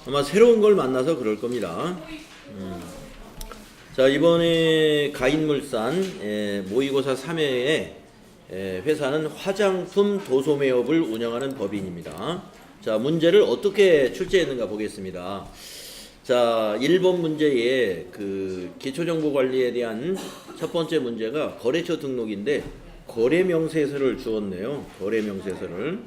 아마 새로운 걸 만나서 그럴 겁니다. 자, 이번에 가인물산 모의고사 3회에 회사는 화장품 도소매업을 운영하는 법인입니다. 자, 문제를 어떻게 출제했는가 보겠습니다. 자, 1번 문제의 그 기초정보관리에 대한 첫 번째 문제가 거래처 등록인데 거래명세서를 주었네요. 거래명세서를.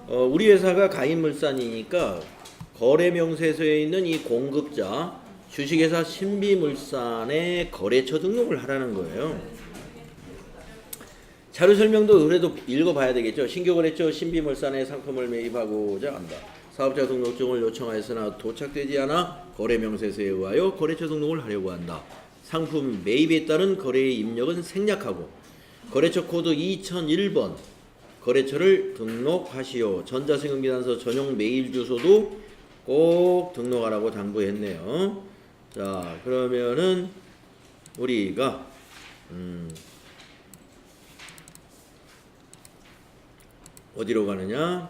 우리 회사가 가인물산이니까 거래명세서에 있는 이 공급자 주식회사 신비물산의 거래처 등록을 하라는 거예요. 자료 설명도 그래도 읽어봐야 되겠죠. 신규거래처 신비물산의 상품을 매입하고자 한다. 사업자 등록증을 요청하였으나 도착되지 않아 거래명세서에 의하여 거래처 등록을 하려고 한다. 상품 매입에 따른 거래의 입력은 생략하고 거래처 코드 2001번 거래처를 등록하시오. 전자세금계산서 전용 메일 주소도 꼭 등록하라고 당부했네요. 자, 그러면은 우리가 어디로 가느냐?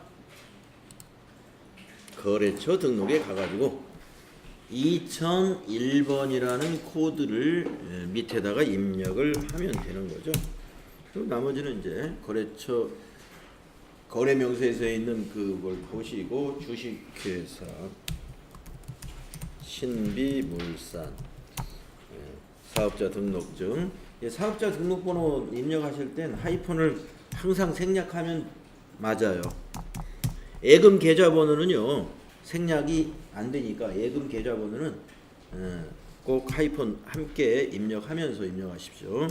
거래처 등록에 가가지고 2001번이라는 코드를 밑에다가 입력을 하면 되는 거죠. 그리고 나머지는 이제 거래처 거래명세서에 있는 그걸 보시고 주식회사 신비물산 사업자 등록증, 사업자 등록번호 입력하실 땐 하이픈을 항상 생략하면 맞아요. 예금 계좌번호는요 생략이 안 되니까 예금 계좌번호는 꼭 하이픈 함께 입력하면서 입력하십시오.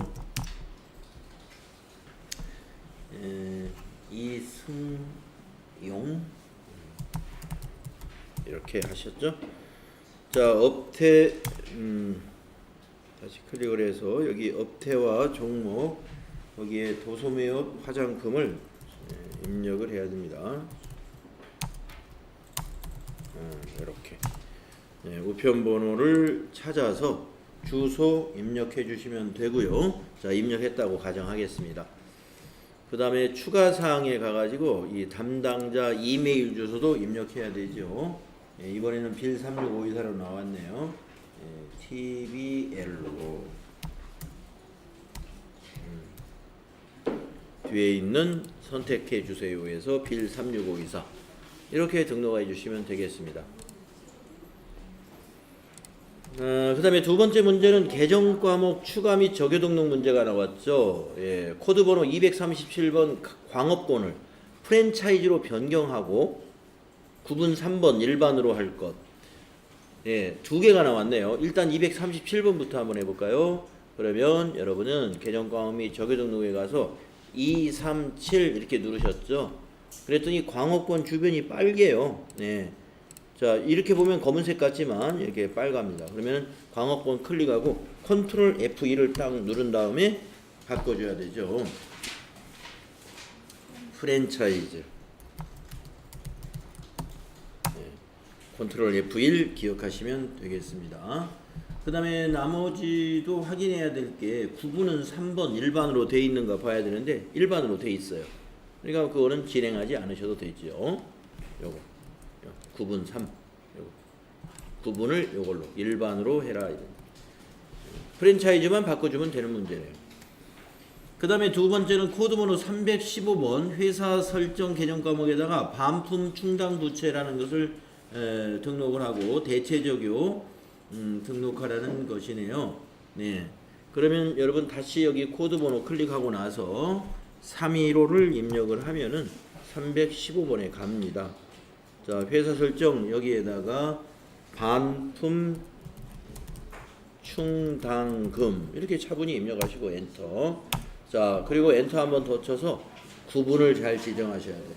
이승용 이렇게 하셨죠? 자, 업태 다시 클릭을 해서 여기 업태와 종목 거기에 도소매업 화장품을 입력을 해야 됩니다. 이렇게 우편번호를 찾아서 주소 입력해 주시면 되고요. 자, 입력했다고 가정하겠습니다. 그 다음에 추가사항에 가가지고 이 담당자 이메일 주소도 입력해야 되죠. 이번에는 빌 36524로 나왔네요. TBL로 뒤에 있는 선택해 주세요에서 빌 36524 이렇게 등록해 주시면 되겠습니다. 그 다음에 두 번째 문제는 계정 과목 추가 및 적용 등록 문제가 나왔죠. 코드 번호 237번 광업권을 프랜차이즈로 변경하고 구분 3번 일반으로 할 것. 두 개가 나왔네요. 일단 237번부터 한번 해볼까요? 그러면 여러분은 계정 과목 및 적용 등록에 가서 237 이렇게 누르셨죠. 그랬더니 광업권 주변이 빨개요. 자, 이렇게 보면 검은색 같지만 이렇게 빨갑니다. 그러면 광업권 클릭하고 컨트롤 F2를 딱 누른 다음에 바꿔줘야 되죠. 프랜차이즈. 컨트롤 F1 기억하시면 되겠습니다. 그 다음에 나머지도 확인해야 될 게 구분은 3번 일반으로 돼 있는가 봐야 되는데 일반으로 돼 있어요. 그러니까 그거는 진행하지 않으셔도 되죠. 요거 구분 3 요거. 구분을 요걸로 일반으로 해라. 프랜차이즈만 바꿔주면 되는 문제네요. 그 다음에 두 번째는 코드번호 315번 회사 설정 계정 과목에다가 반품 충당 부채라는 것을 등록을 하고 대체적요 등록하라는 것이네요. 그러면 여러분 다시 여기 코드번호 클릭하고 나서 315를 입력을 하면은 315번에 갑니다. 자, 회사 설정 여기에다가 반품 충당금 이렇게 차분히 입력하시고 엔터. 자, 그리고 엔터 한번 더 쳐서 구분을 잘 지정하셔야 돼요.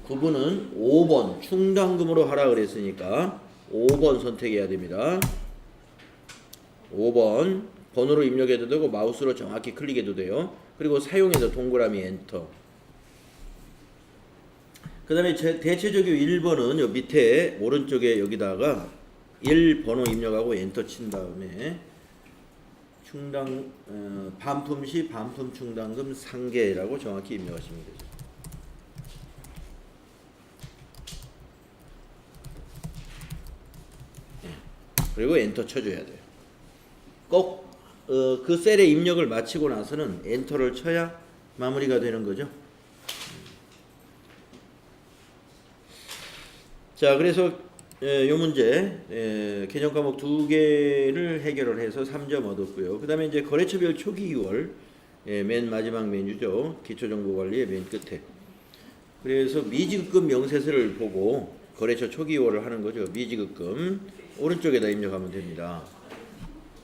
구분은 5번 충당금으로 하라 그랬으니까 5번 선택해야 됩니다. 5번 번호로 입력해도 되고 마우스로 정확히 클릭해도 돼요. 그리고 사용해서 동그라미 엔터. 그 다음에 대체적요 1번은 요 밑에 오른쪽에 여기다가 1번호 입력하고 엔터 친 다음에 충당 반품 시 반품 충당금 상계라고 정확히 입력하시면 되죠. 그리고 엔터 쳐줘야 돼요. 꼭 그 셀에 입력을 마치고 나서는 엔터를 쳐야 마무리가 되는 거죠. 자, 그래서 이 문제 개정 과목 2개를 해결을 해서 3점 얻었고요. 그 다음에 이제 거래처별 초기 2월 맨 마지막 메뉴죠. 기초정보관리의 맨 끝에. 그래서 미지급금 명세서를 보고 거래처 초기 2월을 하는 거죠. 미지급금 오른쪽에다 입력하면 됩니다.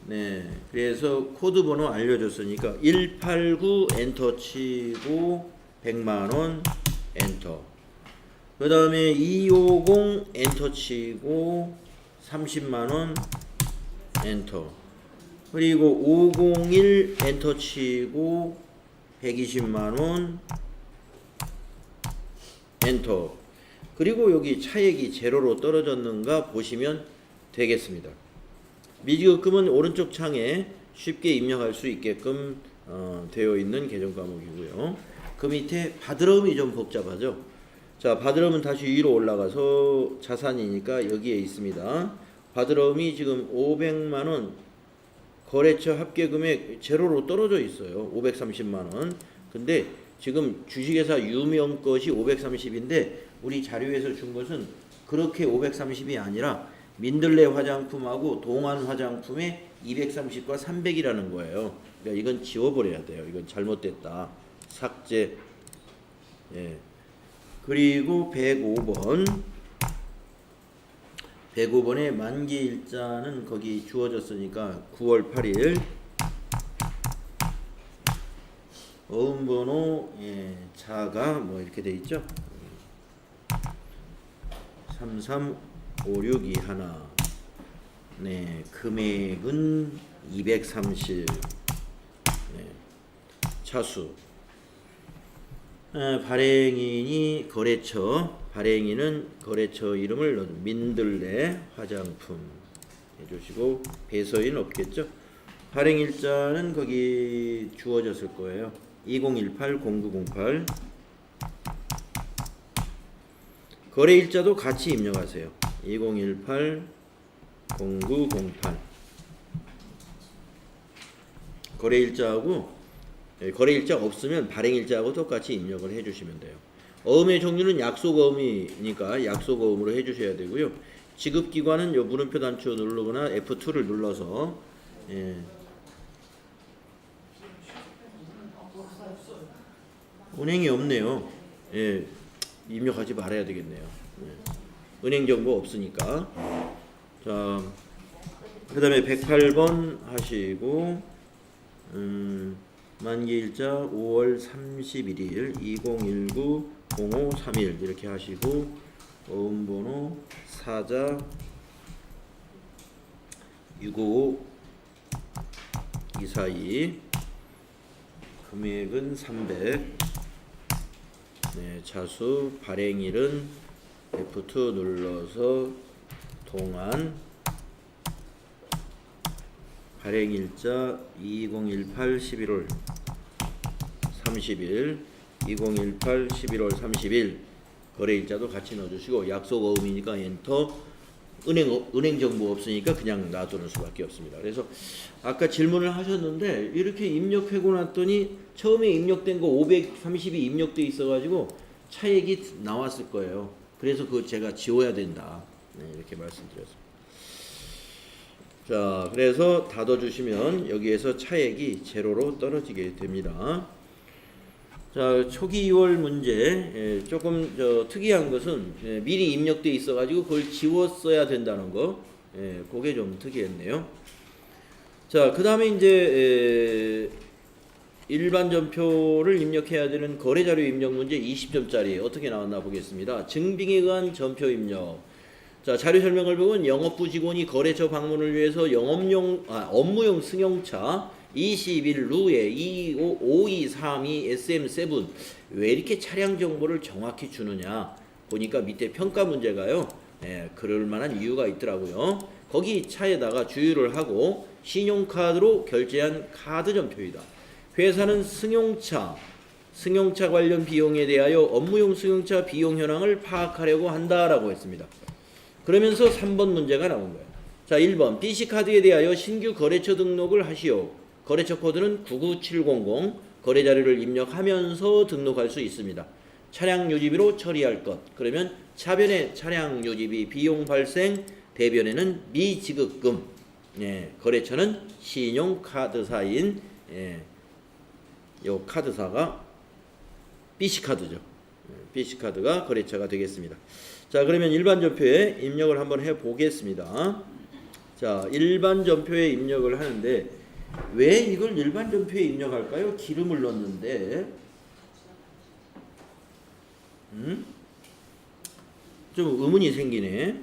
네, 그래서 코드 번호 알려줬으니까 189 엔터 치고 100만원 엔터. 그 다음에 250 엔터 치고 30만원 엔터. 그리고 501 엔터 치고 120만원 엔터. 그리고 여기 차액이 제로로 떨어졌는가 보시면 되겠습니다. 미지급금은 오른쪽 창에 쉽게 입력할 수 있게끔 되어 있는 개정 과목이고요. 그 밑에 받으러움이 좀 복잡하죠. 자, 받으러움은 다시 위로 올라가서 자산이니까 여기에 있습니다. 받으러움이 지금 500만원 거래처 합계금액 제로로 떨어져 있어요. 530만원. 근데 지금 주식회사 유명 것이 530인데 우리 자료에서 준 것은 그렇게 530이 아니라 민들레 화장품하고 동안 화장품에 230과 300이라는 거예요. 그러니까 이건 지워버려야 돼요. 이건 잘못됐다. 삭제. 예. 그리고 105번. 105번에 만기일자는 거기 주어졌으니까 9월 8일. 어음번호 자가 뭐 이렇게 돼 있죠. 335621. 네, 금액은 230. 네, 차수. 발행인이 거래처. 발행인은 거래처 이름을 넣어 민들레 화장품 해주시고 배서인 없겠죠. 발행일자는 거기 주어졌을 거예요. 2018-0908. 거래일자도 같이 입력하세요. 2018-0908. 거래일자하고 거래일자 없으면 발행일자하고 똑같이 입력을 해주시면 돼요. 어음의 종류는 약속어음이니까 약속어음으로 해주셔야 되고요. 지급기관은 요 물음표 단추 누르거나 F2를 눌러서 은행이 없네요. 예, 입력하지 말아야 되겠네요. 은행 정보 없으니까. 자, 그 다음에 108번 하시고 만기일자 5월 31일 2019-0531 이렇게 하시고 어음번호 사자 655-242 금액은 300. 네, 자수 발행일은 F2 눌러서 동안 발행일자 2018 11월 30일 2018 11월 30일 거래일자도 같이 넣어주시고 약속어음이니까 엔터. 은행 정보 없으니까 그냥 놔두는 수밖에 없습니다. 그래서 아까 질문을 하셨는데 이렇게 입력하고 났더니 처음에 입력된 거 530이 입력돼 있어가지고 차액이 나왔을 거예요. 그래서 그거 제가 지워야 된다. 네, 이렇게 말씀드렸습니다. 자, 그래서 닫아주시면 여기에서 차액이 제로로 떨어지게 됩니다. 자, 초기 2월 문제 조금 특이한 것은 미리 입력돼 있어가지고 그걸 지웠어야 된다는 거. 그게 좀 특이했네요. 자, 그 다음에 이제 일반 전표를 입력해야 되는 거래자료 입력 문제 20점짜리 어떻게 나왔나 보겠습니다. 증빙에 의한 전표 입력. 자, 자료 설명을 보면 영업부 직원이 거래처 방문을 위해서 업무용 승용차 21루에 5232 SM7 왜 이렇게 차량 정보를 정확히 주느냐 보니까 밑에 평가 문제가요. 그럴 만한 이유가 있더라고요. 거기 차에다가 주유를 하고 신용카드로 결제한 카드 전표이다. 회사는 승용차 관련 비용에 대하여 업무용 승용차 비용 현황을 파악하려고 한다라고 했습니다. 그러면서 3번 문제가 나온 거예요. 자, 1번 BC카드에 대하여 신규 거래처 등록을 하시오. 거래처 코드는 99700. 거래 자료를 입력하면서 등록할 수 있습니다. 차량 유지비로 처리할 것. 그러면 차변에 차량 유지비 비용 발생, 대변에는 미지급금. 예, 거래처는 신용카드사인 요 카드사가 BC카드죠. BC카드가 거래처가 되겠습니다. 자, 그러면 일반 전표에 입력을 한번 해 보겠습니다. 자, 일반 전표에 입력을 하는데 왜 이걸 일반 전표에 입력할까요? 기름을 넣었는데 좀 의문이 생기네.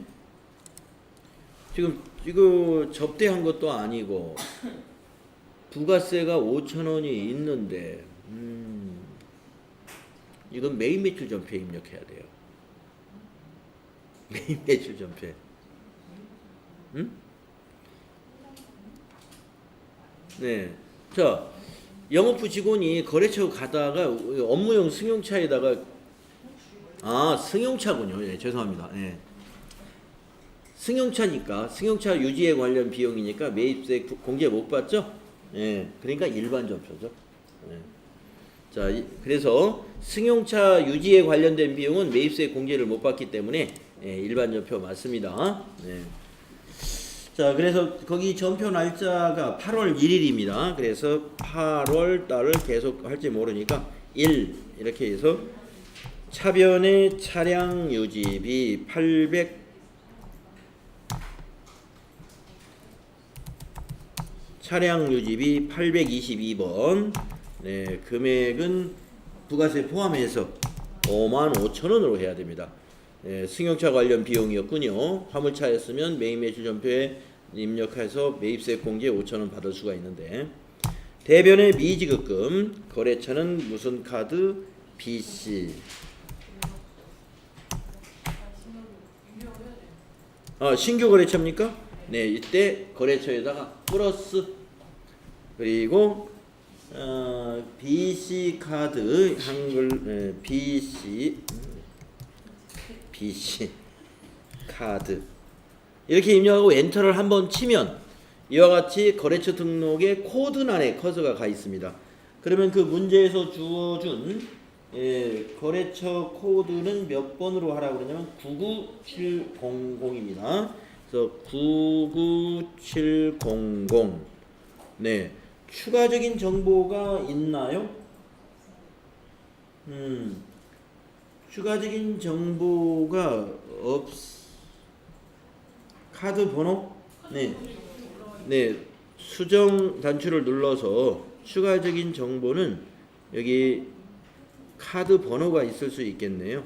지금 이거 접대한 것도 아니고 부가세가 5,000원이 있는데 이건 매입 매출 전표에 입력해야 돼요. 매입 매출 전표에. 네. 자, 영업부 직원이 거래처 가다가 업무용 승용차에다가 승용차군요. 예, 죄송합니다. 예. 승용차니까 승용차 유지에 관련 비용이니까 매입세 공제 못 받죠? 예. 그러니까 일반 전표죠. 예. 자, 그래서 승용차 유지에 관련된 비용은 매입세 공제를 못 받기 때문에 일반 전표 맞습니다. 예. 자, 그래서 거기 전표 날짜가 8월 1일입니다. 그래서 8월 달을 계속 할지 모르니까 1 이렇게 해서 차변의 차량 유지비 800 차량 유지비 822번. 네, 금액은 부가세 포함해서 55,000원으로 해야 됩니다. 네, 승용차 관련 비용이었군요. 화물차였으면 매입 매출 전표에 입력해서 매입세 공제 5,000원 받을 수가 있는데, 대변의 미지급금, 거래처는 무슨 카드? BC. 신규 거래처입니까? 네, 이때 거래처에다가 플러스, 그리고 BC 카드 한글 BC 카드 이렇게 입력하고 엔터를 한번 치면 이와 같이 거래처 등록에 코드란에 커서가 가 있습니다. 그러면 그 문제에서 주어준 거래처 코드는 몇 번으로 하라고 그러냐면 99700입니다. 그래서 99700. 네, 추가적인 정보가 있나요? 추가적인 정보가 카드 번호? 네. 네. 수정 단추를 눌러서 추가적인 정보는 여기 카드 번호가 있을 수 있겠네요.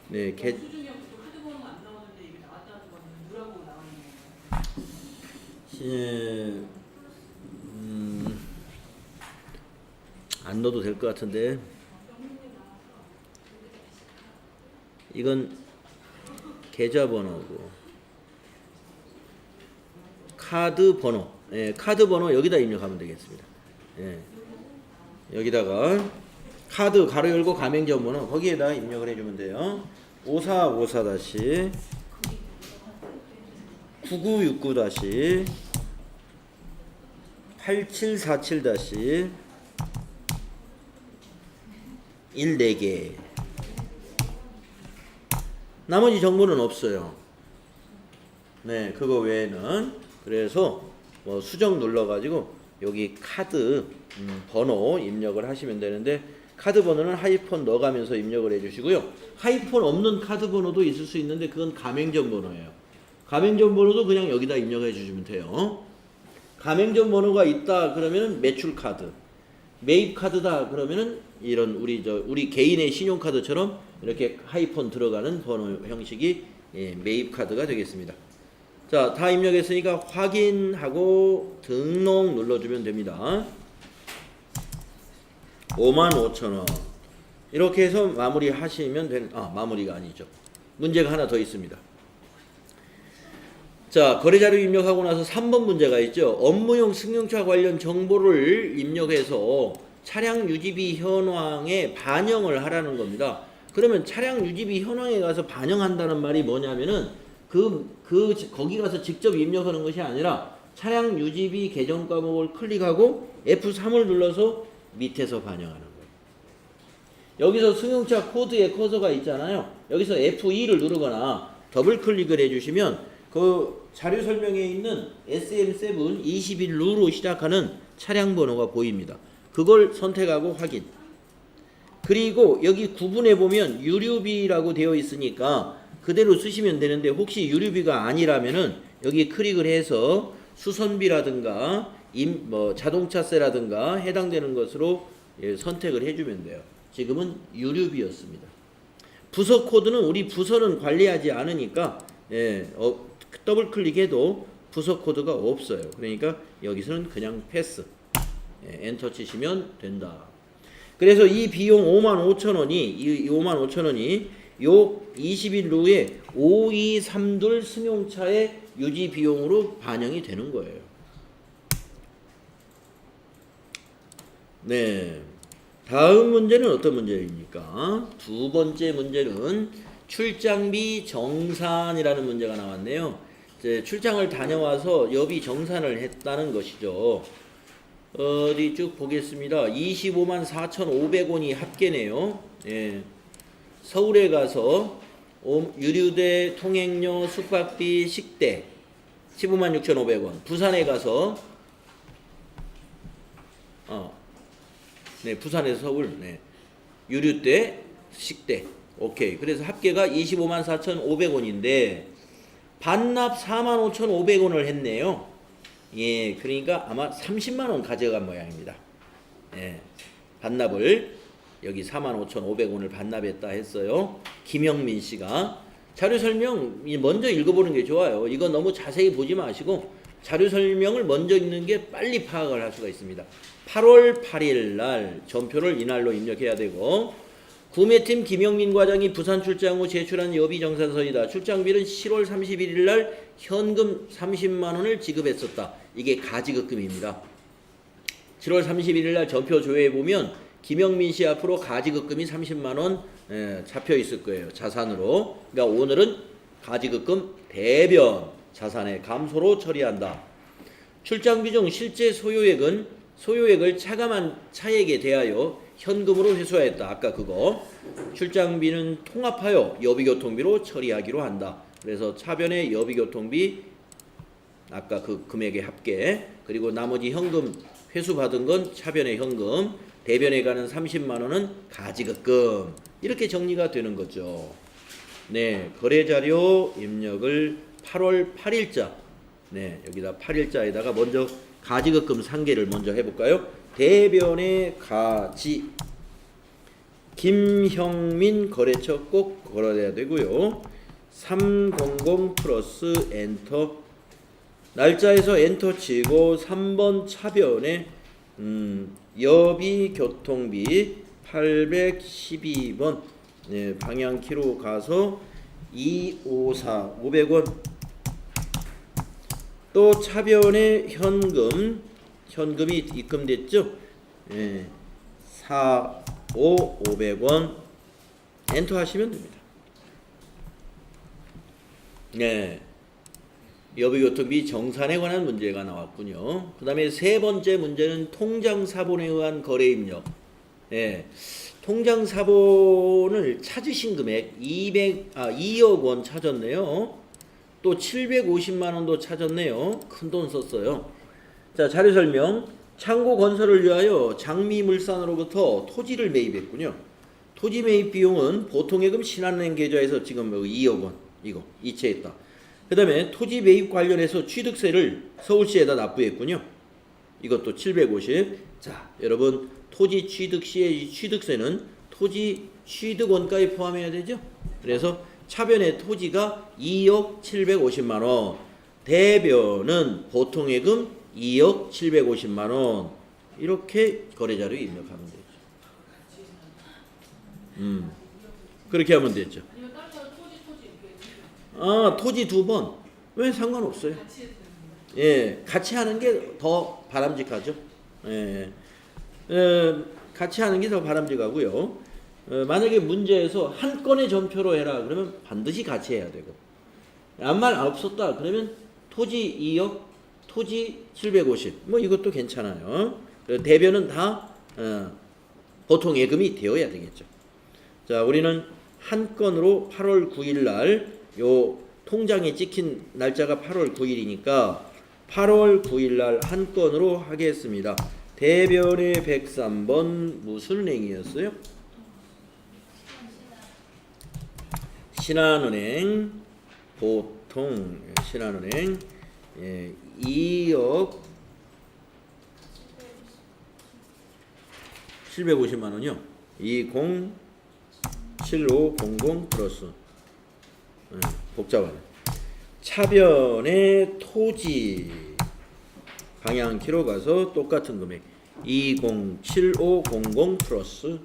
네. 카드 번호가 안 나오는데 이게 나왔다는 거는 뭐라고 나오는 거예요? 안 넣어도 될 것 같은데. 이건 계좌번호고 카드 번호. 카드 번호 여기다 입력하면 되겠습니다. 여기다가 카드 가로 열고 가맹점 번호 거기에다 입력을 해주면 돼요. 5454 9969 8747 14개. 나머지 정보는 없어요. 네, 그거 외에는. 그래서 뭐 수정 눌러가지고 여기 카드 번호 입력을 하시면 되는데, 카드 번호는 하이폰 넣어가면서 입력을 해주시고요. 하이폰 없는 카드 번호도 있을 수 있는데 그건 가맹점 번호예요. 가맹점 번호도 그냥 여기다 입력해 주시면 돼요. 가맹점 번호가 있다 그러면은 매출 카드, 매입 카드다 그러면은 이런 우리 개인의 신용카드처럼 이렇게 하이폰 들어가는 번호 형식이 매입 카드가 되겠습니다. 자, 다 입력했으니까 확인하고 등록 눌러주면 됩니다. 55,000원. 이렇게 해서 마무리 하시면 되는, 마무리가 아니죠. 문제가 하나 더 있습니다. 자, 거래자료 입력하고 나서 3번 문제가 있죠. 업무용 승용차 관련 정보를 입력해서 차량 유지비 현황에 반영을 하라는 겁니다. 그러면 차량 유지비 현황에 가서 반영한다는 말이 뭐냐면은 거기 가서 직접 입력하는 것이 아니라 차량 유지비 계정 과목을 클릭하고 F3을 눌러서 밑에서 반영하는 거예요. 여기서 승용차 코드에 커서가 있잖아요. 여기서 F2를 누르거나 더블 클릭을 해주시면 그 자료 설명에 있는 SM7 21루로 시작하는 차량 번호가 보입니다. 그걸 선택하고 확인. 그리고 여기 구분해 보면 유류비라고 되어 있으니까 그대로 쓰시면 되는데 혹시 유류비가 아니라면은 여기 클릭을 해서 수선비라든가 자동차세라든가 해당되는 것으로 선택을 해주면 돼요. 지금은 유류비였습니다. 부서 코드는 우리 부서는 관리하지 않으니까 더블 클릭해도 부서 코드가 없어요. 그러니까 여기서는 그냥 패스 엔터 치시면 된다. 그래서 이 비용 55,000원이 이 55,000원이 요 21루에 5232 승용차의 유지 비용으로 반영이 되는 거예요. 네. 다음 문제는 어떤 문제입니까? 두 번째 문제는 출장비 정산이라는 문제가 나왔네요. 이제 출장을 다녀와서 여비 정산을 했다는 것이죠. 어디 쭉 보겠습니다. 254,500원이 합계네요. 예. 서울에 가서 유류대, 통행료, 숙박비, 식대 156,500원. 부산에 가서 부산에서 서울 유류대, 식대. 오케이. 그래서 합계가 254,500원인데 반납 45,500원을 했네요. 예, 그러니까 아마 30만 원 가져간 모양입니다. 예, 반납을 여기 45,500원을 반납했다 했어요. 김영민 씨가. 자료 설명 먼저 읽어보는 게 좋아요. 이거 너무 자세히 보지 마시고 자료 설명을 먼저 읽는 게 빨리 파악을 할 수가 있습니다. 8월 8일 날 전표를 이날로 입력해야 되고 구매팀 김영민 과장이 부산 출장 후 제출한 여비 정산서이다. 출장비는 7월 31일 날 현금 30만 원을 지급했었다. 이게 가지급금입니다. 7월 31일 날 전표 조회해 보면 김영민 씨 앞으로 가지급금이 30만 원 잡혀 있을 거예요. 자산으로. 그러니까 오늘은 가지급금 대변 자산의 감소로 처리한다. 출장비 중 실제 소요액을 차감한 차액에 대하여 현금으로 회수하였다. 아까 그거. 출장비는 통합하여 여비교통비로 처리하기로 한다. 그래서 차변의 여비교통비 아까 그 금액의 합계 그리고 나머지 현금 회수받은 건 차변의 현금 대변에 가는 30만 원은 가지급금 이렇게 정리가 되는 거죠. 네, 거래자료 입력을 8월 8일자 여기다 8일자에다가 먼저 가지급금 상계를 먼저 해볼까요? 대변의 가지 김형민 거래처 꼭 걸어야 되고요. 300 플러스 엔터 날짜에서 엔터 치고 3번 차변에 여비 교통비 812번 방향키로 가서 254 500원 또 차변에 현금이 입금됐죠. 4, 5, 500원 엔터 하시면 됩니다. 네, 여비교통비 정산에 관한 문제가 나왔군요. 그 다음에 세 번째 문제는 통장사본에 의한 거래입력. 통장사본을 찾으신 금액 2억 원 찾았네요. 또 750만 원도 찾았네요. 큰 돈 썼어요. 자, 자료 설명. 창고 건설을 위하여 장미물산으로부터 토지를 매입했군요. 토지 매입 비용은 보통예금 신한은행 계좌에서 지금 2억 원 이거 이체했다. 그 다음에 토지 매입 관련해서 취득세를 서울시에다 납부했군요. 이것도 750. 자, 여러분 토지 취득 시의 취득세는 토지 취득 원가에 포함해야 되죠. 그래서 차변의 토지가 2억 750만 원, 대변은 보통예금 2억 750만 원 이렇게 거래자료 입력하면 되죠. 그렇게 하면 되죠. 토지 두 번. 왜 상관없어요? 예, 같이 하는 게 더 바람직하죠. 예, 같이 하는 게 더 바람직하고요. 만약에 문제에서 한 건의 전표로 해라 그러면 반드시 같이 해야 되고 아무 말 없었다. 그러면 토지 2억, 토지 750. 뭐 이것도 괜찮아요. 대변은 다 보통 예금이 되어야 되겠죠. 자, 우리는 한 건으로 8월 9일 날 요 통장에 찍힌 날짜가 8월 9일이니까 8월 9일 날 한 건으로 하겠습니다. 대변의 103번 무슨 은행이었어요? 신한은행. 보통 신한은행 2억 750만 원이요. 207500 플러스 복잡하네. 차변의 토지 방향키로 가서 똑같은 금액 207500 플러스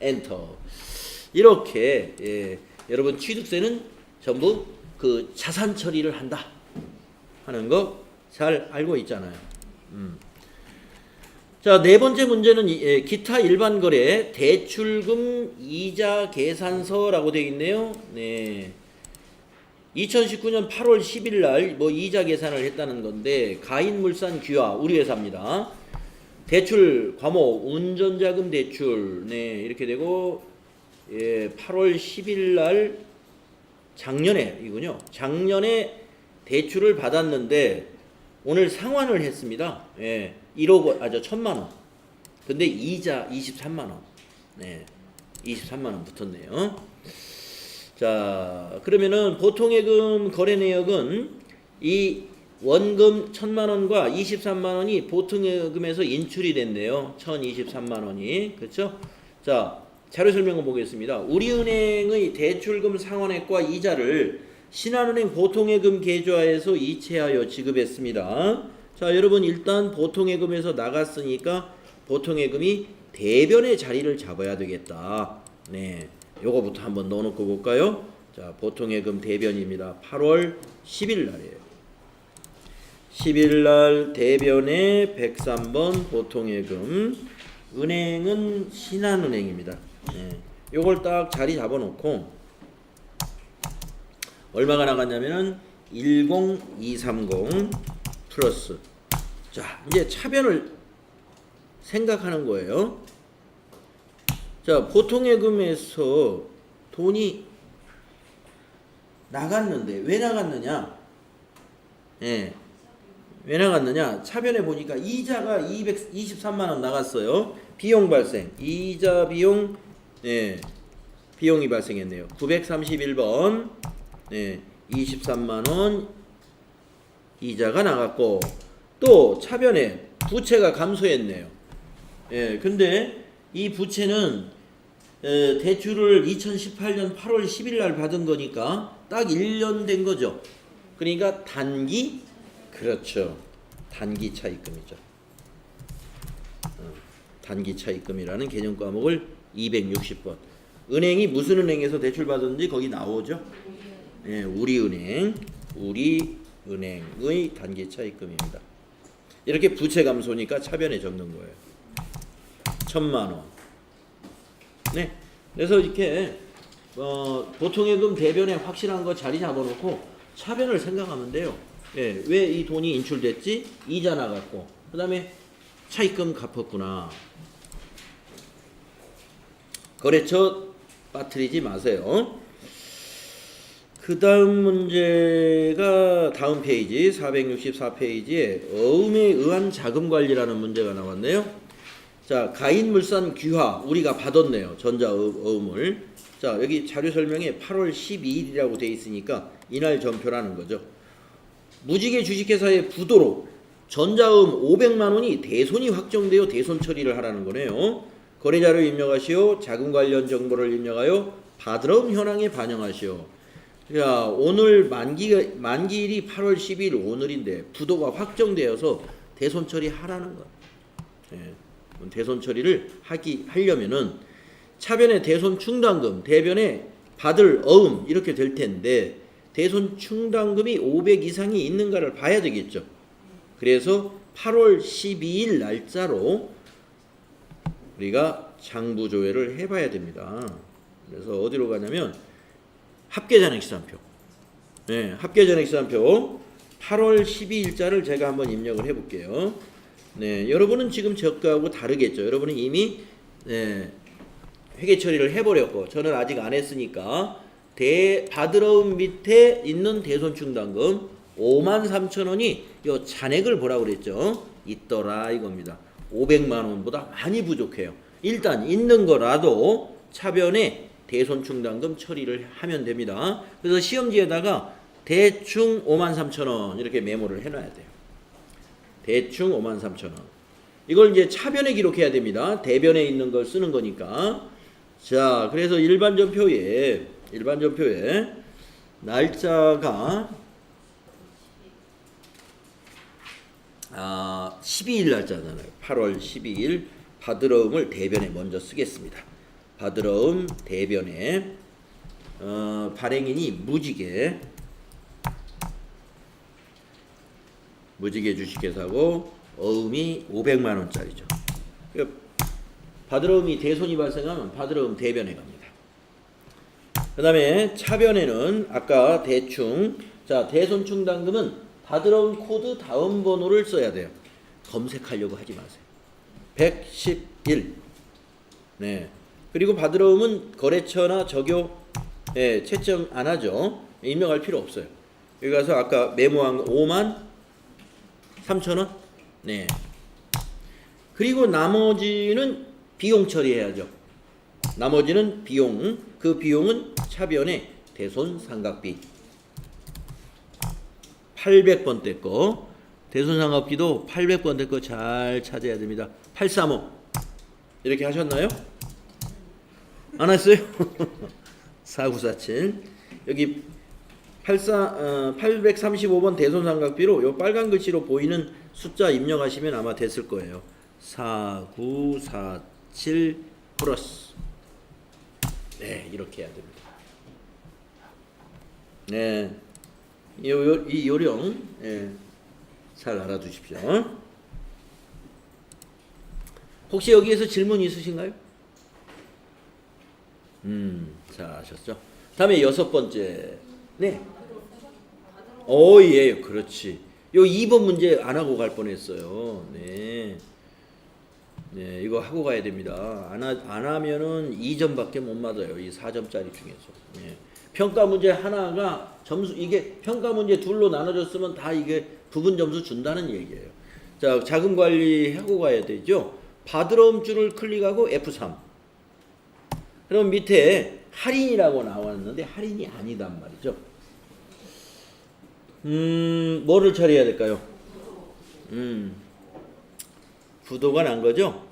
엔터. 이렇게 여러분 취득세는 전부 그 자산 처리를 한다 하는 거 잘 알고 있잖아요. 자, 네 번째 문제는 기타 일반 거래 대출금 이자 계산서라고 되어 있네요. 네. 2019년 8월 10일 날 뭐 이자 계산을 했다는 건데 가인물산 귀화 우리 회사입니다. 대출 과목 운전자금 대출 네 이렇게 되고 8월 10일 날 작년에 이군요. 작년에 대출을 받았는데 오늘 상환을 했습니다. 1억 1,000만 원. 근데 이자 23만 원. 네. 23만 원 붙었네요. 자, 그러면은 보통예금 거래 내역은 이 원금 1,000만 원과 23만 원이 보통예금에서 인출이 됐네요. 1,023만 원이. 그렇죠? 자, 자료 설명을 보겠습니다. 우리은행의 대출금 상환액과 이자를 신한은행 보통예금 계좌에서 이체하여 지급했습니다. 자, 여러분 일단 보통예금에서 나갔으니까 보통예금이 대변의 자리를 잡아야 되겠다. 네. 요거부터 한번 넣어놓고 볼까요? 자, 보통예금 대변입니다. 8월 10일 날이에요. 10일 날 대변의 103번 보통예금. 은행은 신한은행입니다. 네. 요걸 딱 자리 잡아놓고 얼마가 나갔냐면은 10230 플러스. 자, 이제 차변을 생각하는 거예요. 자, 보통예금에서 돈이 나갔는데 왜 나갔느냐? 왜 나갔느냐? 차변에 보니까 이자가 223만 원 나갔어요. 비용 발생. 이자 비용 비용이 발생했네요. 931번 23만 원 이자가 나갔고 또 차변에 부채가 감소했네요. 근데 이 부채는 대출을 2018년 8월 10일 날 받은 거니까 딱 1년 된 거죠. 그러니까 단기, 그렇죠. 단기 차입금이죠. 단기 차입금이라는 개념 과목을 260번. 은행이 무슨 은행에서 대출 받았는지 거기 나오죠. 우리은행의 단기 차입금입니다. 이렇게 부채 감소니까 차변에 적는 거예요. 1,000만 원. 네. 그래서 이렇게 보통예금 대변에 확실한 거 자리 잡아놓고 차변을 생각하면 돼요. 왜 이 돈이 인출됐지? 이자 나갔고 그 다음에 차입금 갚았구나. 거래처 빠뜨리지 마세요. 그 다음 문제가 다음 페이지 464페이지에 어음에 의한 자금관리라는 문제가 나왔네요. 자, 가인물산 귀화 우리가 받았네요. 전자어음을. 자, 여기 자료 설명에 8월 12일이라고 돼 있으니까 이날 전표라는 거죠. 무지개 주식회사의 부도로 전자음 500만 원이 대손이 확정되어 대손 처리를 하라는 거네요. 거래자를 입력하시오. 자금 관련 정보를 입력하여 받으러온 현황에 반영하시오. 자, 오늘 만기일이 8월 10일 오늘인데 부도가 확정되어서 대손 처리하라는 거. 대손 처리를 하려면은 차변의 대손 충당금, 대변에 받을 어음 이렇게 될 텐데 대손 충당금이 500 이상이 있는가를 봐야 되겠죠. 그래서 8월 12일 날짜로 우리가 장부조회를 해봐야 됩니다. 그래서 어디로 가냐면 합계잔액 시산표. 네, 합계전액시산표 8월 12일자를 제가 한번 입력을 해볼게요. 네, 여러분은 지금 저하고 다르겠죠. 여러분은 이미 회계 처리를 해버렸고 저는 아직 안 했으니까 받으러움 밑에 있는 대손충당금 53,000원이 요 잔액을 뭐라고 그랬죠? 있더라 이겁니다. 500만 원보다 많이 부족해요. 일단 있는 거라도 차변에 대손충당금 처리를 하면 됩니다. 그래서 시험지에다가 대충 53,000원 이렇게 메모를 해놔야 돼요. 대충 53,000원. 이걸 이제 차변에 기록해야 됩니다. 대변에 있는 걸 쓰는 거니까. 자, 그래서 일반전표에 날짜가 12일 날짜잖아요. 8월 12일 받으러움을 대변에 먼저 쓰겠습니다. 받으러움 대변에 발행인이 무지개 주식회사고 어음이 500만 원짜리죠. 받으러움이 대손이 발생하면 받으러움 대변에 갑니다. 그 다음에 차변에는 아까 대충 대손충당금은 받으러움 코드 다음 번호를 써야 돼요. 검색하려고 하지 마세요. 111. 네. 그리고 받으러움은 거래처나 적요 채점 안 하죠. 입력할 필요 없어요. 여기 가서 아까 메모한 53,000원. 네. 그리고 나머지는 비용 처리해야죠. 나머지는 비용. 그 비용은 차변에 대손 삼각비 800번대 거. 대손 삼각비도 800번대 거 잘 찾아야 됩니다. 835 이렇게 하셨나요? 안 했어요? 4947 여기 835번 대손 삼각비로 요 빨간 글씨로 보이는 숫자 입력하시면 아마 됐을 거예요. 4947 플러스. 네, 이렇게 해야 됩니다. 네, 이 요령 잘 알아두십시오. 혹시 여기에서 질문 있으신가요? 잘 아셨죠? 다음에 6번째. 네. 예, 그렇지. 요 2번 문제 안 하고 갈 뻔했어요. 네. 네, 이거 하고 가야 됩니다. 안 하면은 2점밖에 못 맞아요. 이 4점짜리 중에서. 네. 평가 문제 하나가 점수, 이게 평가 문제 둘로 나눠졌으면 다 이게 부분 점수 준다는 얘기예요. 자, 자금 관리 하고 가야 되죠. 받으러움 줄을 클릭하고 F3. 그럼 밑에 할인이라고 나왔는데 할인이 아니단 말이죠. 뭐를 처리해야 될까요? 부도가 난 거죠?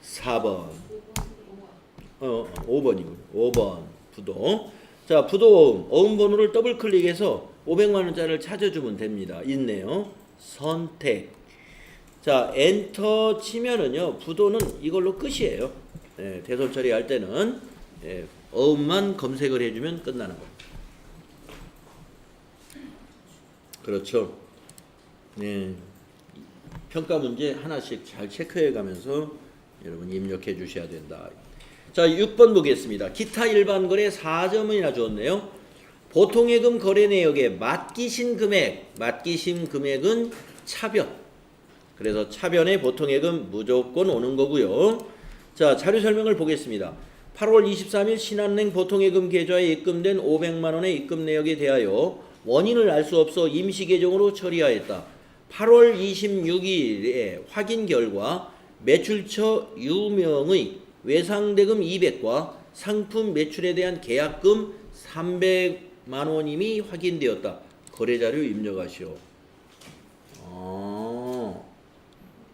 4번. 5번이군요. 5번 부도. 자, 부도 어음 번호를 더블 클릭해서 500만 원짜리를 찾아주면 됩니다. 있네요. 선택. 자, 엔터 치면은요. 부도는 이걸로 끝이에요. 네, 대손 처리할 때는 어음만 검색을 해주면 끝나는 겁니다. 그렇죠. 네. 평가 문제 하나씩 잘 체크해 가면서 여러분 입력해 주셔야 된다. 자, 6번 보겠습니다. 기타 일반 거래 4점이나 주었네요. 보통예금 거래 내역에 맡기신 금액은 차변. 그래서 차변에 보통예금 무조건 오는 거고요. 자, 자료 설명을 보겠습니다. 8월 23일 신한은행 보통예금 계좌에 입금된 500만 원의 입금 내역에 대하여 원인을 알 수 없어 임시 계정으로 처리하였다. 8월 26일에 확인 결과 매출처 유명의 외상대금 200과 상품 매출에 대한 계약금 300만 원임이 확인되었다. 거래자료 입력하시오.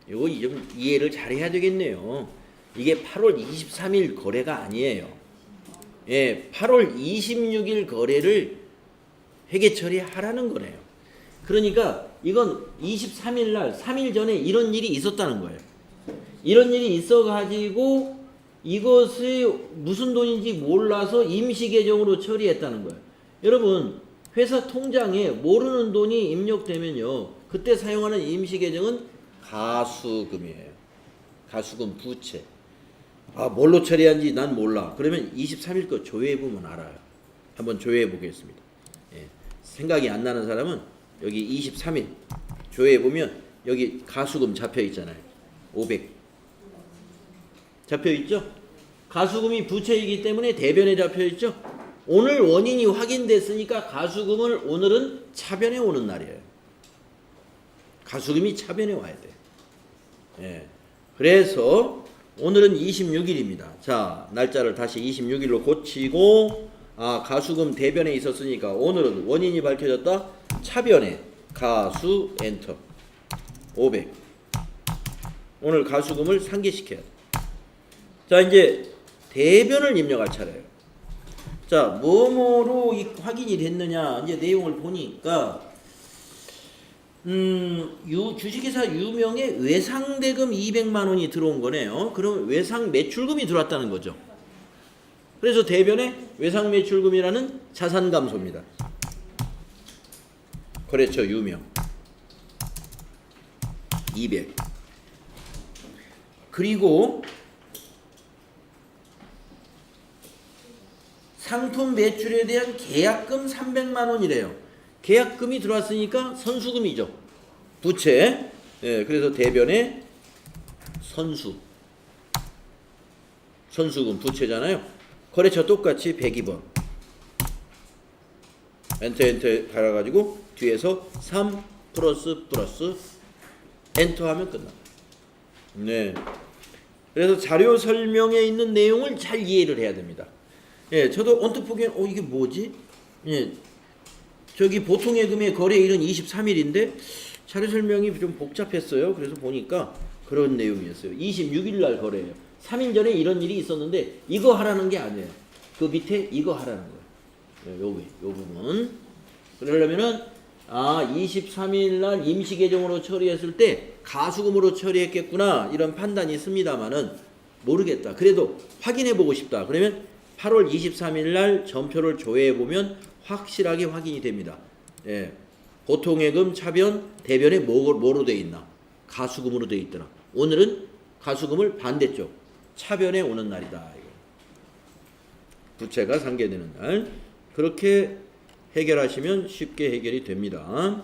이거 좀 이해를 잘 해야 되겠네요. 이게 8월 23일 거래가 아니에요. 예, 8월 26일 거래를 회계 처리하라는 거네요. 그러니까 이건 23일 날 3일 전에 이런 일이 있었다는 거예요. 이런 일이 있어가지고 이것이 무슨 돈인지 몰라서 임시 계정으로 처리했다는 거예요. 여러분, 회사 통장에 모르는 돈이 입력되면요, 그때 사용하는 임시 계정은 가수금이에요. 가수금 부채. 뭘로 처리한지 난 몰라. 그러면 23일 거 조회해 보면 알아요. 한번 조회해 보겠습니다. 생각이 안 나는 사람은 여기 23일 조회해 보면 여기 가수금 잡혀 있잖아요. 500 잡혀 있죠? 가수금이 부채이기 때문에 대변에 잡혀 있죠? 오늘 원인이 확인됐으니까 가수금을 오늘은 차변에 오는 날이에요. 가수금이 차변에 와야 돼. 예. 그래서 오늘은 26일입니다. 자, 날짜를 다시 26일로 고치고 가수금 대변에 있었으니까 오늘은 원인이 밝혀졌다. 차변에 가수 엔터 500. 오늘 가수금을 상기시켜야 돼. 자, 이제 대변을 입력할 차례예요. 자, 뭐뭐로 확인이 됐느냐 이제 내용을 보니까 주식회사 유명의 외상대금 200만 원이 들어온 거네요. 그럼 외상 매출금이 들어왔다는 거죠. 그래서 대변에 외상 매출금이라는 자산 감소입니다. 거래처 유명 200. 그리고 상품 매출에 대한 계약금 300만 원이래요. 계약금이 들어왔으니까 선수금이죠. 부채. 예, 그래서 대변에 선수금 부채잖아요. 거래처 똑같이 102번. 엔터 달아가지고 뒤에서 3 플러스 엔터 하면 끝나. 네. 그래서 자료 설명에 있는 내용을 잘 이해를 해야 됩니다. 예, 저도 언뜻 보기엔 이게 뭐지? 예, 저기 보통예금의 거래일은 23일인데 자료 설명이 좀 복잡했어요. 그래서 보니까 그런 내용이었어요. 26일 날 거래예요. 3일 전에 이런 일이 있었는데 이거 하라는 게 아니에요. 그 밑에 이거 하라는 거예요. 요 부분. 그러려면은 23일 날 임시 계정으로 처리했을 때 가수금으로 처리했겠구나 이런 판단이 있습니다만은 모르겠다. 그래도 확인해 보고 싶다. 그러면 8월 23일 날 전표를 조회해 보면 확실하게 확인이 됩니다. 예. 보통예금 차변 대변에 뭐로 돼 있나? 가수금으로 돼 있더라. 오늘은 가수금을 반대쪽 차변에 오는 날이다. 부채가 상계되는 날. 그렇게 해결하시면 쉽게 해결이 됩니다.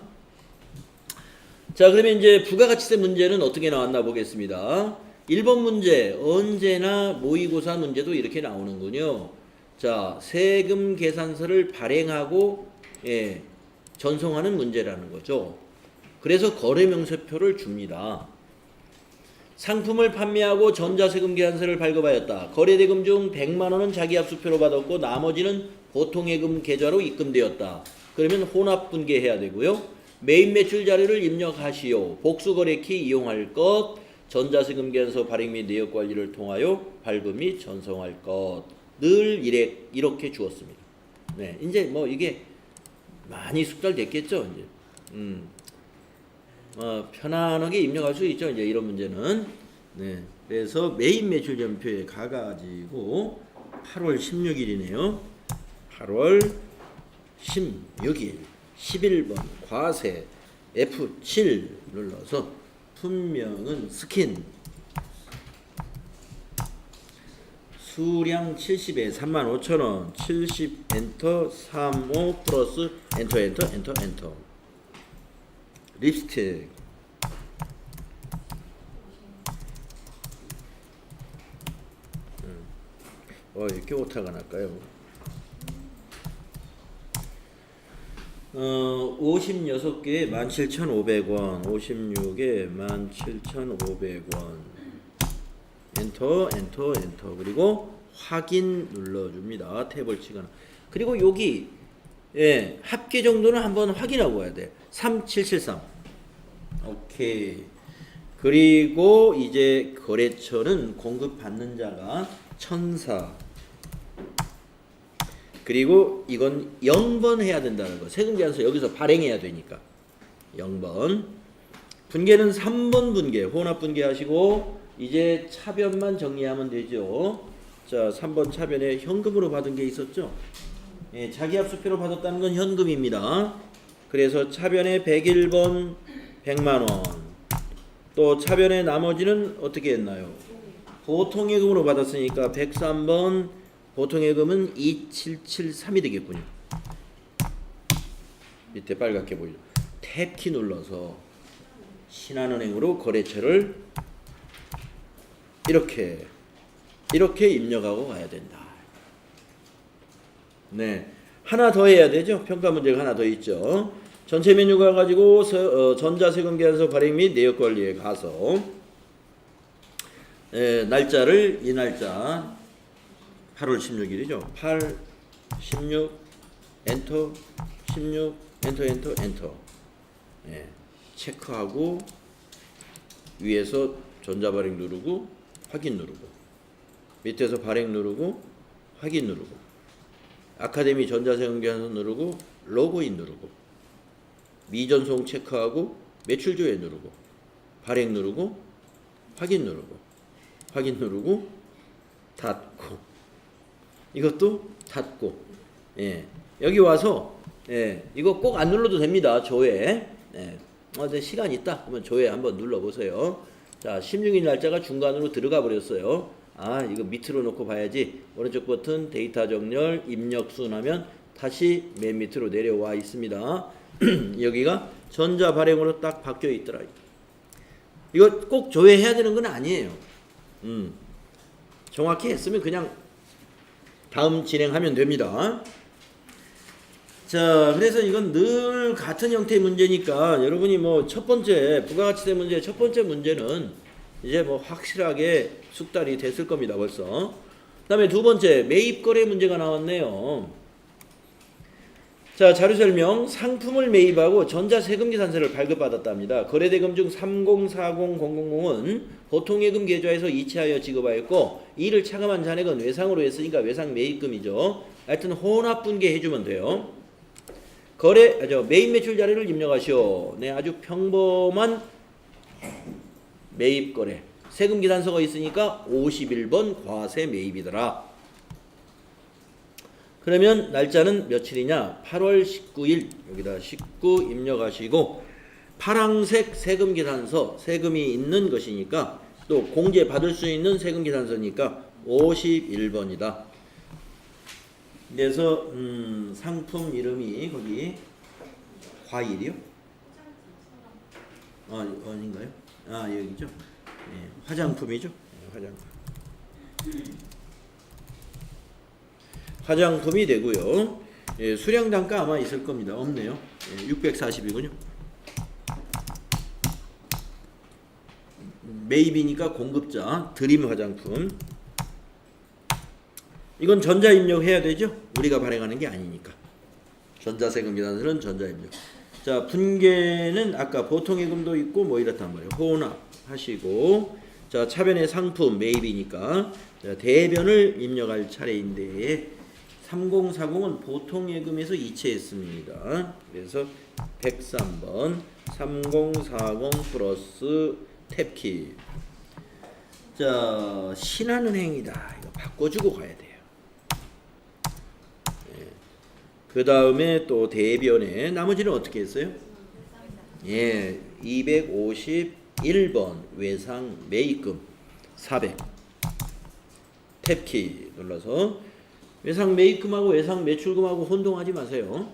자, 그러면 이제 부가가치세 문제는 어떻게 나왔나 보겠습니다. 1번 문제, 언제나 모의고사 문제도 이렇게 나오는군요. 자, 세금 계산서를 발행하고 전송하는 문제라는 거죠. 그래서 거래명세표를 줍니다. 상품을 판매하고 전자세금 계산서를 발급하였다. 거래대금 중 100만 원은 자기압수표로 받았고 나머지는 보통예금 계좌로 입금되었다. 그러면 혼합분계해야 되고요. 매입 매출 자료를 입력하시오. 복수거래키 이용할 것. 전자세금 계산서 발행 및 내역 관리를 통하여 발급 및 전송할 것. 늘 이렇게 주었습니다. 네, 이제 뭐 이게 많이 숙달됐겠죠. 이제 편안하게 입력할 수 있죠. 이제 이런 문제는. 네, 그래서 매입 매출 전표에 가가지고 8월 16일이네요. 8월 16일 11번 과세 F7 눌러서 품명은 스킨 수량 70에 35,000원 70 엔터 35 플러스 엔터 립스틱 이렇게 오타가 날까요? 56개에 17,500원 56에 17,500원 엔터 그리고 확인 눌러줍니다. 탭을 치거나 그리고 여기 합계 정도는 한번 확인하고 와야 돼. 3773 오케이. 그리고 이제 거래처는 공급받는 자가 1004 그리고 이건 0번 해야 된다는 거. 세금계산서 여기서 발행해야 되니까 0번. 분계는 3번 분계 혼합분계 하시고 이제 차변만 정리하면 되죠. 자, 3번 차변에 현금으로 받은 게 있었죠. 자기압수표로 받았다는 건 현금입니다. 그래서 차변에 101번 100만원 또 차변에 나머지는 어떻게 했나요? 보통예금으로 받았으니까 103번 보통예금은 2773이 되겠군요. 밑에 빨갛게 보이죠. 탭키 눌러서 신한은행으로 거래처를 이렇게 입력하고 가야 된다. 네, 하나 더 해야 되죠. 평가 문제가 하나 더 있죠. 전체 메뉴가 가지고 전자세금계산서 발행 및 내역 관리에 가서 날짜를 이 날짜 8월 16일이죠. 8, 16, 엔터, 16, 엔터. 체크하고 위에서 전자발행 누르고 확인 누르고 밑에서 발행 누르고 확인 누르고 아카데미 전자세금계산서 누르고 로그인 누르고 미전송 체크하고 매출조회 누르고 발행 누르고 확인 누르고 닫고 이것도 닫고 여기 와서 이거 꼭 안 눌러도 됩니다. 조회 근데 시간 있다 그러면 조회 한번 눌러보세요. 자 16일 날짜가 중간으로 들어가 버렸어요. 이거 밑으로 놓고 봐야지. 오른쪽 버튼 데이터 정렬 입력 수하면 다시 맨 밑으로 내려와 있습니다. 여기가 전자 발행으로 딱 바뀌어 있더라. 이거 꼭 조회해야 되는 건 아니에요. 정확히 했으면 그냥 다음 진행하면 됩니다. 자, 그래서 이건 늘 같은 형태의 문제니까 여러분이 뭐 첫 번째 부가가치세 문제 첫 번째 문제는 이제 뭐 확실하게 숙달이 됐을 겁니다. 벌써. 그다음에 두 번째 매입거래 문제가 나왔네요. 자, 자료 설명. 상품을 매입하고 전자세금계산서를 발급받았답니다. 거래대금 중 3040000은 보통예금 계좌에서 이체하여 지급하였고 이를 차감한 잔액은 외상으로 했으니까 외상 매입금이죠. 하여튼 혼합분계 해주면 돼요. 매입 매출 자료를 입력하시오. 네, 아주 평범한 매입거래. 세금계산서가 있으니까 51번 과세 매입이더라. 그러면 날짜는 며칠이냐? 8월 19일 여기다 19 입력하시고 파랑색 세금계산서 세금이 있는 것이니까 또 공제 받을 수 있는 세금계산서니까 51번이다. 그래서 상품 이름이 거기 과일이요? 아닌가요? 여기죠. 화장품이죠. 화장품이 되고요. 수량 단가 아마 있을 겁니다. 없네요. 640이군요. 매입이니까 공급자 드림 화장품. 이건 전자입력 해야 되죠? 우리가 발행하는 게 아니니까. 전자세금계산서는 전자입력. 자, 분계는 아까 보통예금도 있고 뭐 이렇단 말이에요. 혼합하시고 자, 차변의 상품 매입이니까 자, 대변을 입력할 차례인데 3040은 보통예금에서 이체했습니다. 그래서 103번 3040 플러스 탭키. 자, 신한은행이다. 이거 바꿔주고 가야 돼요. 그 다음에 또 대변에 나머지는 어떻게 했어요? 251번 외상 매입금 400 탭키 눌러서 외상 매입금하고 외상 매출금하고 혼동하지 마세요.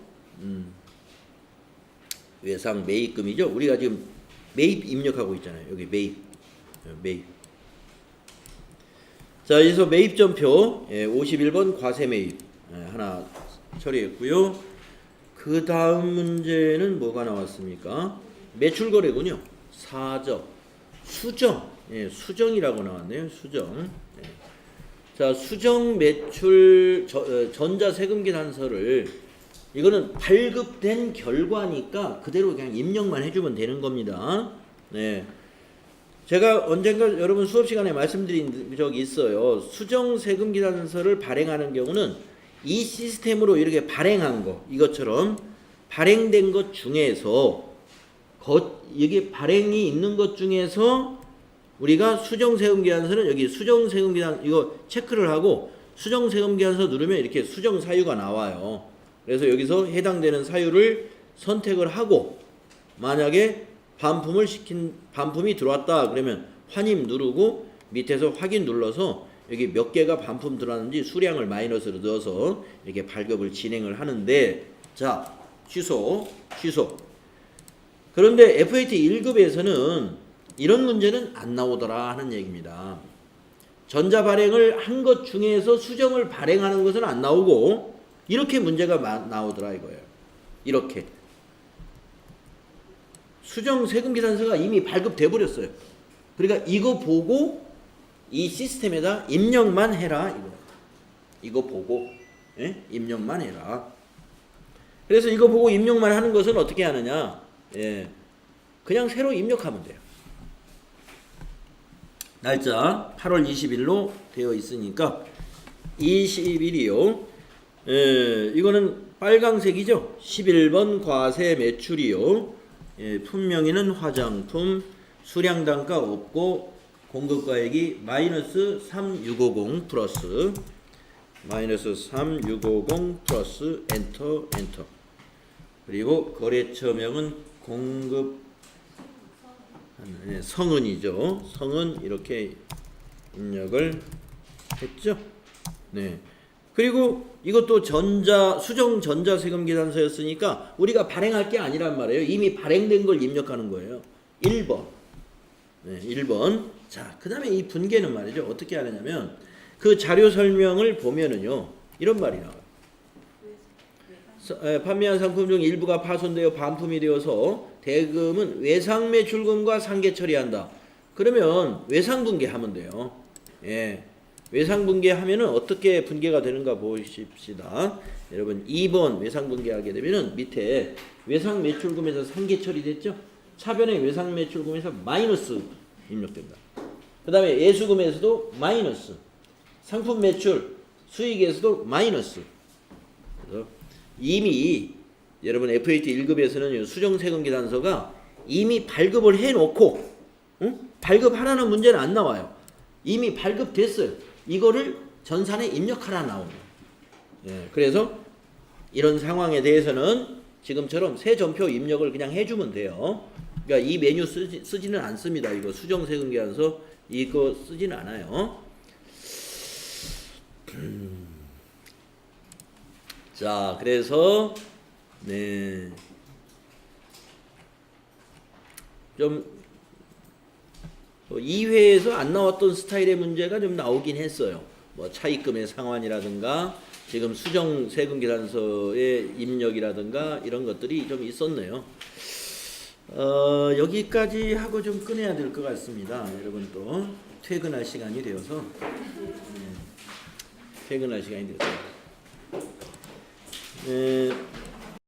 외상 매입금이죠. 우리가 지금 매입 입력하고 있잖아요. 여기 매입. 자, 여기서 매입전표 51번 과세 매입 하나 처리했고요. 그 다음 문제는 뭐가 나왔습니까? 매출거래군요. 사적, 수정, 수정이라고 나왔네요. 수정. 자, 수정 매출 전자세금계산서를 이거는 발급된 결과니까 그대로 그냥 입력만 해주면 되는 겁니다. 네. 제가 언젠가 여러분 수업 시간에 말씀드린 적이 있어요. 수정 세금계산서를 발행하는 경우는 이 시스템으로 이렇게 발행한 거, 이것처럼 발행된 것 중에서 여기 발행이 있는 것 중에서 우리가 수정세금계산서는 여기 수정세금계산 이거 체크를 하고 수정세금계산서 누르면 이렇게 수정 사유가 나와요. 그래서 여기서 해당되는 사유를 선택을 하고 만약에 반품이 들어왔다 그러면 환입 누르고 밑에서 확인 눌러서 여기 몇 개가 반품 들어왔는지 수량을 마이너스로 넣어서 이렇게 발급을 진행을 하는데 자, 취소. 그런데 FAT 1급에서는 이런 문제는 안 나오더라 하는 얘기입니다. 전자 발행을 한 것 중에서 수정을 발행하는 것은 안 나오고 이렇게 문제가 나오더라 이거예요. 이렇게. 수정 세금계산서가 이미 발급돼 버렸어요. 그러니까 이거 보고 이 시스템에다 입력만 해라 이거. 이거 보고 입력만 해라. 그래서 이거 보고 입력만 하는 것은 어떻게 하느냐? 그냥 새로 입력하면 돼요. 날짜 8월 20일로 되어 있으니까 20일이요. 이거는 빨강색이죠. 11번 과세 매출이요. 품명의는 화장품, 수량단가 없고 공급가액이 마이너스 3650 플러스 마이너스 3650 플러스 엔터. 그리고 거래처명은 공급 성은이죠. 성은 이렇게 입력을 했죠. 네. 그리고 이것도 수정 전자세금계산서였으니까 우리가 발행할 게 아니란 말이에요. 이미 발행된 걸 입력하는 거예요. 1번. 1번. 자, 그 다음에 이 분계는 말이죠. 어떻게 하느냐면 그 자료 설명을 보면은요. 이런 말이 나와요. 판매한 상품 중 일부가 파손되어 반품이 되어서 대금은 외상매출금과 상계 처리한다. 그러면 외상분계하면 돼요. 외상분계하면은 어떻게 분계가 되는가 보십시다. 여러분 2번 외상분계하게 되면은 밑에 외상매출금에서 상계 처리됐죠. 차변의 외상매출금에서 마이너스 입력된다. 그 다음에 예수금에서도 마이너스, 상품 매출, 수익에서도 마이너스. 그래서 이미 여러분 FAT 1급에서는 수정세금계산서가 이미 발급을 해놓고 발급하라는 문제는 안 나와요. 이미 발급됐어요. 이거를 전산에 입력하라 나오는 거예요. 그래서 이런 상황에 대해서는 지금처럼 새 전표 입력을 그냥 해주면 돼요. 그러니까 이 메뉴 쓰지는 않습니다. 이거 수정세금계산서 이거 쓰지는 않아요. 자, 그래서 좀 2회에서 안 나왔던 스타일의 문제가 좀 나오긴 했어요. 뭐 차입금의 상환이라든가 지금 수정 세금 계산서의 입력이라든가 이런 것들이 좀 있었네요. 여기까지 하고 좀 끝내야 될 것 같습니다. 여러분 또 퇴근할 시간이 되어서 퇴근할 시간이 되어서